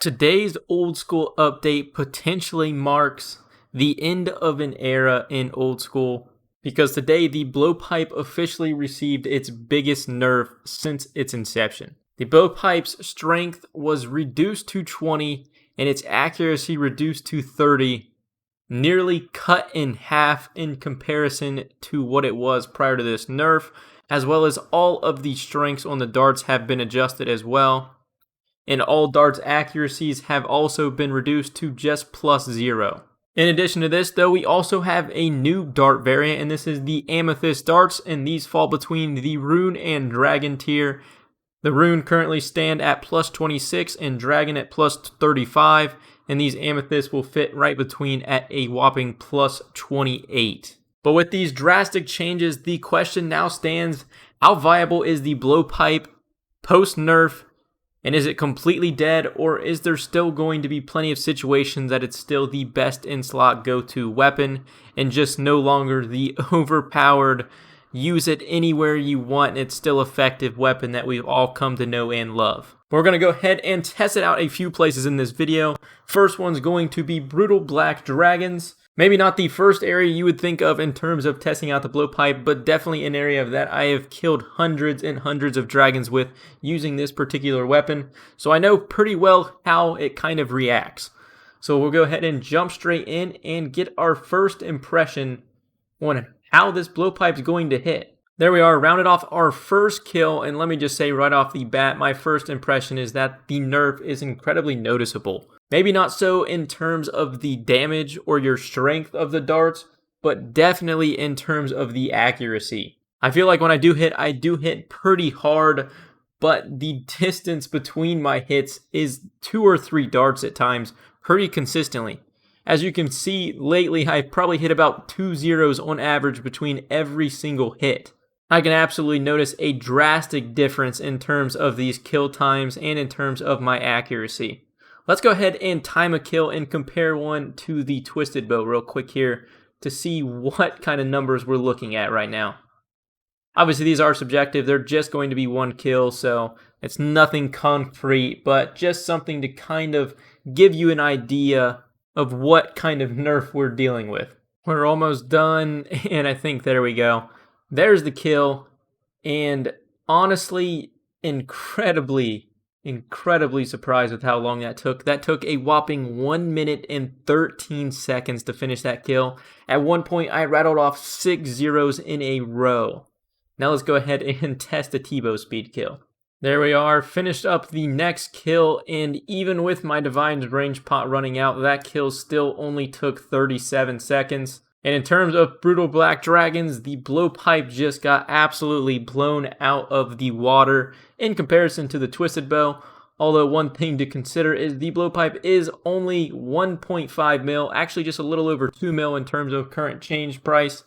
Today's old school update potentially marks the end of an era in old school because today the blowpipe officially received its biggest nerf since its inception. The blowpipe's strength was reduced to 20 and its accuracy reduced to 30, nearly cut in half in comparison to what it was prior to this nerf, as well as all of the strengths on the darts have been adjusted as well. And all darts accuracies have also been reduced to just +0. In addition to this, though, we also have a new dart variant, and this is the Amethyst darts, and these fall between the Rune and Dragon tier. The Rune currently stand at +26 and Dragon at +35, and these Amethysts will fit right between at a whopping +28. But with these drastic changes, the question now stands, how viable is the blowpipe post-nerf? And is it completely dead, or is there still going to be plenty of situations that it's still the best in-slot go-to weapon and just no longer the overpowered, use it anywhere you want and it's still effective weapon that we've all come to know and love? We're going to go ahead and test it out a few places in this video. First one's going to be Brutal Black Dragons. Maybe not the first area you would think of in terms of testing out the blowpipe, but definitely an area that I have killed hundreds and hundreds of dragons with using this particular weapon. So I know pretty well how it kind of reacts. So we'll go ahead and jump straight in and get our first impression on how this blowpipe is going to hit. There we are, rounded off our first kill, and let me just say right off the bat, my first impression is that the nerf is incredibly noticeable. Maybe not so in terms of the damage or your strength of the darts, but definitely in terms of the accuracy. I feel like when I do hit pretty hard, but the distance between my hits is 2 or 3 darts at times pretty consistently. As you can see, lately I've probably hit about 2 zeros on average between every single hit. I can absolutely notice a drastic difference in terms of these kill times and in terms of my accuracy. Let's go ahead and time a kill and compare one to the Twisted Bow real quick here to see what kind of numbers we're looking at right now. Obviously these are subjective, they're just going to be one kill, so it's nothing concrete, but just something to kind of give you an idea of what kind of nerf we're dealing with. We're almost done, and I think there we go. There's the kill, and honestly, incredibly surprised with how long that took. That took a whopping 1 minute and 13 seconds to finish that kill. At one point, I rattled off 6 zeros in a row. Now let's go ahead and test the T-bow speed kill. There we are, finished up the next kill, and even with my Divine's range pot running out, that kill still only took 37 seconds. And in terms of Brutal Black Dragons, the blowpipe just got absolutely blown out of the water in comparison to the Twisted Bow. Although one thing to consider is the blowpipe is only 1.5 mil, actually just a little over 2 mil in terms of current change price.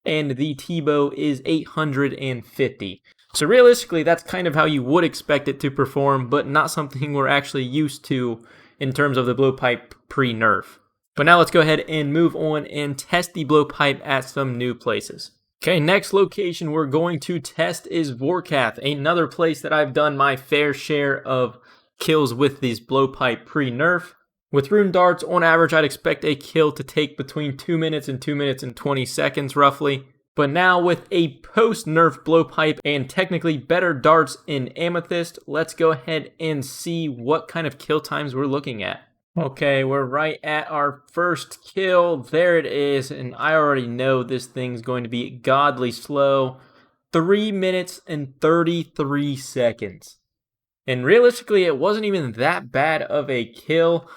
And the T-bow is 850. So realistically, that's kind of how you would expect it to perform, but not something we're actually used to in terms of the blowpipe pre-nerf. But now let's go ahead and move on and test the blowpipe at some new places. Okay, next location we're going to test is Vorkath, another place that I've done my fair share of kills with these blowpipe pre-nerf. With rune darts, on average, I'd expect a kill to take between 2 minutes and 2 minutes and 20 seconds roughly. But now with a post-nerf blowpipe and technically better darts in Amethyst, let's go ahead and see what kind of kill times we're looking at. Okay, we're right at our first kill. There it is, and I already know this thing's going to be godly slow. 3 minutes and 33 seconds. And realistically, it wasn't even that bad of a kill.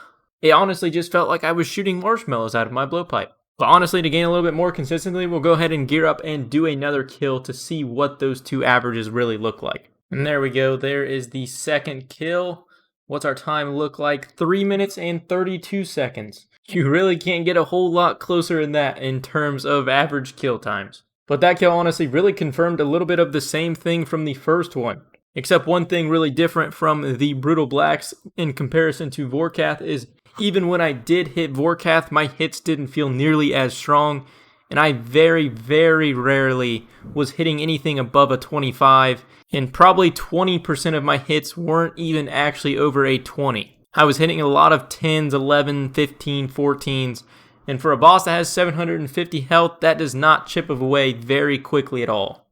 It honestly just felt like I was shooting marshmallows out of my blowpipe. But honestly, to gain a little bit more consistently, we'll go ahead and gear up and do another kill to see what those two averages really look like. And there we go, there is the second kill. What's our time look like? 3 minutes and 32 seconds. You really can't get a whole lot closer than that in terms of average kill times. But that kill honestly really confirmed a little bit of the same thing from the first one. Except one thing really different from the Brutal Blacks in comparison to Vorkath is even when I did hit Vorkath, my hits didn't feel nearly as strong. And I very, very rarely was hitting anything above a 25. And probably 20% of my hits weren't even actually over a 20. I was hitting a lot of 10s, 11, 15, 14s, and for a boss that has 750 health, that does not chip away very quickly at all,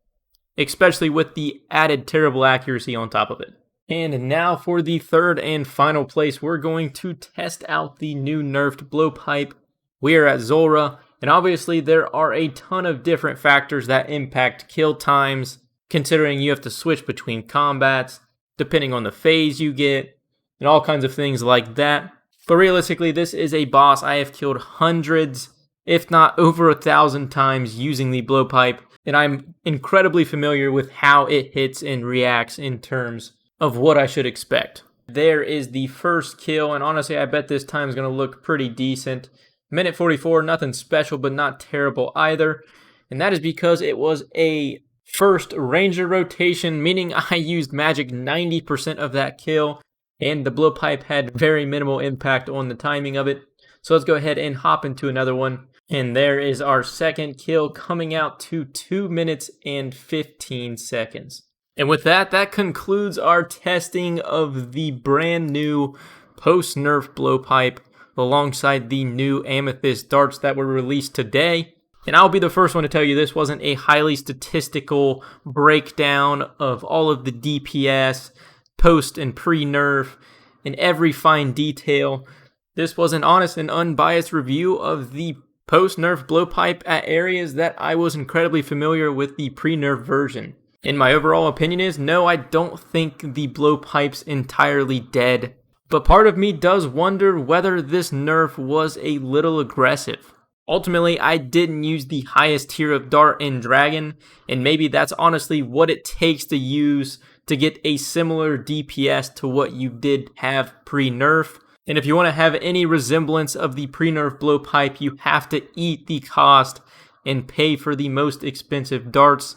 especially with the added terrible accuracy on top of it. And now for the third and final place, we're going to test out the new Nerfed Blowpipe. We are at Zulrah, and obviously there are a ton of different factors that impact kill times, considering you have to switch between combats, depending on the phase you get, and all kinds of things like that. But realistically, this is a boss I have killed hundreds, if not over 1,000 times using the Blowpipe, and I'm incredibly familiar with how it hits and reacts in terms of what I should expect. There is the first kill, and honestly, I bet this time is going to look pretty decent. Minute 44, nothing special, but not terrible either. And that is because it was a first Ranger rotation, meaning I used magic 90% of that kill, and the Blowpipe had very minimal impact on the timing of it. So let's go ahead and hop into another one. And there is our second kill, coming out to 2 minutes and 15 seconds. And with that, that concludes our testing of the brand new post-nerf Blowpipe alongside the new Amethyst darts that were released today. And I'll be the first one to tell you this wasn't a highly statistical breakdown of all of the DPS, post and pre-nerf, in every fine detail. This was an honest and unbiased review of the post-nerf Blowpipe at areas that I was incredibly familiar with the pre-nerf version. And my overall opinion is, no, I don't think the Blowpipe's entirely dead. But part of me does wonder whether this nerf was a little aggressive. Ultimately, I didn't use the highest tier of dart in Dragon, and maybe that's honestly what it takes to use to get a similar DPS to what you did have pre-nerf. And if you want to have any resemblance of the pre-nerf Blowpipe, you have to eat the cost and pay for the most expensive darts.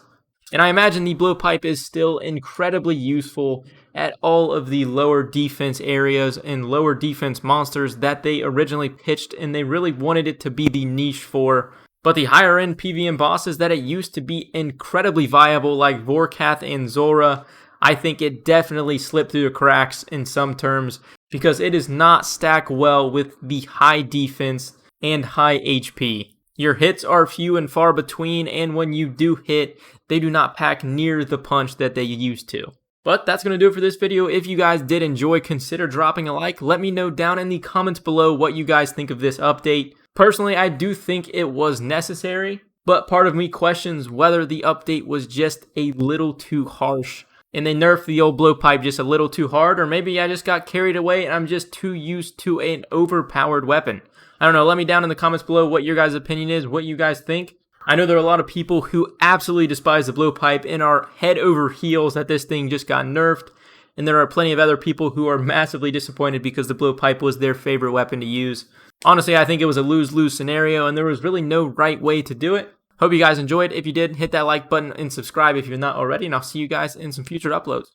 And I imagine the Blowpipe is still incredibly useful at all of the lower defense areas and lower defense monsters that they originally pitched, and they really wanted it to be the niche for. But the higher end PvM bosses that it used to be incredibly viable, like Vorkath and Zulrah, I think it definitely slipped through the cracks in some terms because it does not stack well with the high defense and high HP. Your hits are few and far between, and when you do hit, they do not pack near the punch that they used to. But that's going to do it for this video. If you guys did enjoy, consider dropping a like. Let me know down in the comments below what you guys think of this update. Personally, I do think it was necessary, but part of me questions whether the update was just a little too harsh and they nerfed the old Blowpipe just a little too hard, or maybe I just got carried away and I'm just too used to an overpowered weapon. I don't know, let me down in the comments below what your guys' opinion is, what you guys think. I know there are a lot of people who absolutely despise the Blowpipe and are head over heels that this thing just got nerfed, and there are plenty of other people who are massively disappointed because the Blowpipe was their favorite weapon to use. Honestly, I think it was a lose-lose scenario, and there was really no right way to do it. Hope you guys enjoyed. If you did, hit that like button and subscribe if you're not already, and I'll see you guys in some future uploads.